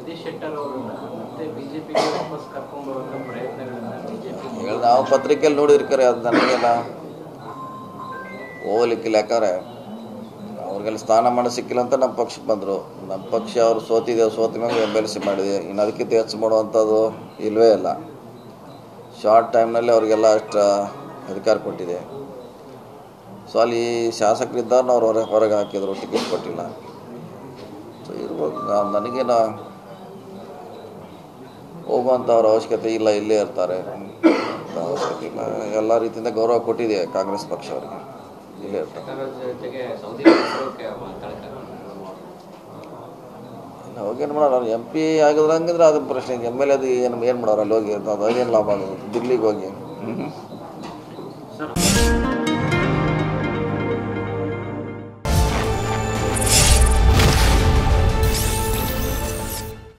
ಜಗದೀಶ್ ಶೆಟ್ಟರ್ ಅವರನ್ನ ಮತ್ತೆ ಬಿಜೆಪಿಗೆ ವಾಪಸ್ ಕರ್ಕೊಂಡ್ಬರುವಂಥ ಪ್ರಯತ್ನಗಳನ್ನ ಬಿಜೆಪಿ ನಾವು ಪತ್ರಿಕೆಯಲ್ಲಿ ನೋಡಿರ್ತಾರೆ. ಅದು ನನಗೆಲ್ಲ ಹೋಗ್ಲಿಕ್ಕಿಲ್ಲ. ಯಾಕಂದರೆ ಅವ್ರಿಗೆಲ್ಲ ಸ್ಥಾನಮಾನ ಸಿಕ್ಕಿಲ್ಲ ಅಂತ ನಮ್ಮ ಪಕ್ಷಕ್ಕೆ ಬಂದರು. ನಮ್ಮ ಪಕ್ಷ ಅವರು ಸೋತ ಮೇಲೆ MLC ಮಾಡಿದೆ. ಇನ್ನು ಅದಕ್ಕಿಂತ ಹೆಚ್ಚು ಮಾಡುವಂಥದ್ದು ಇಲ್ಲವೇ ಇಲ್ಲ. ಶಾರ್ಟ್ ಟೈಮ್ನಲ್ಲಿ ಅವರಿಗೆಲ್ಲ ಅಷ್ಟು ಅಧಿಕಾರ ಕೊಟ್ಟಿದೆ. ಸೊ ಅಲ್ಲಿ ಶಾಸಕರಿದ್ದಾರನ್ನ ಅವ್ರು ಹೊರಗೆ ಹಾಕಿದ್ರು, ಟಿಕೆಟ್ ಕೊಟ್ಟಿಲ್ಲ. ಸೊ ಇರ್ಬೋದು. ನನಗೇನು ಹೋಗುವಂಥವ್ರ ಅವಶ್ಯಕತೆ ಇಲ್ಲ, ಇಲ್ಲೇ ಇರ್ತಾರೆ. ಅವಶ್ಯಕತೆ ಇಲ್ಲ. ಎಲ್ಲ ರೀತಿಯಿಂದ ಗೌರವ ಕೊಟ್ಟಿದೆ ಕಾಂಗ್ರೆಸ್ ಪಕ್ಷ ಅವರಿಗೆ, ಇಲ್ಲೇ ಇರ್ತಾರೆ. ಹೋಗೇನು ಮಾಡೋರು, ಅವ್ರು MP ಆಗಿದ್ರೆ ಹಂಗಿದ್ರೆ ಅದನ್ನ ಪ್ರಶ್ನೆ. MLA ಅದು ಏನು ಮಾಡೋರು ಅಲ್ಲಿ ಹೋಗಿ, ಅದೇನು ಲಾಭ ಆಗೋದು ದಿಲ್ಲಿಗೆ ಹೋಗಿ.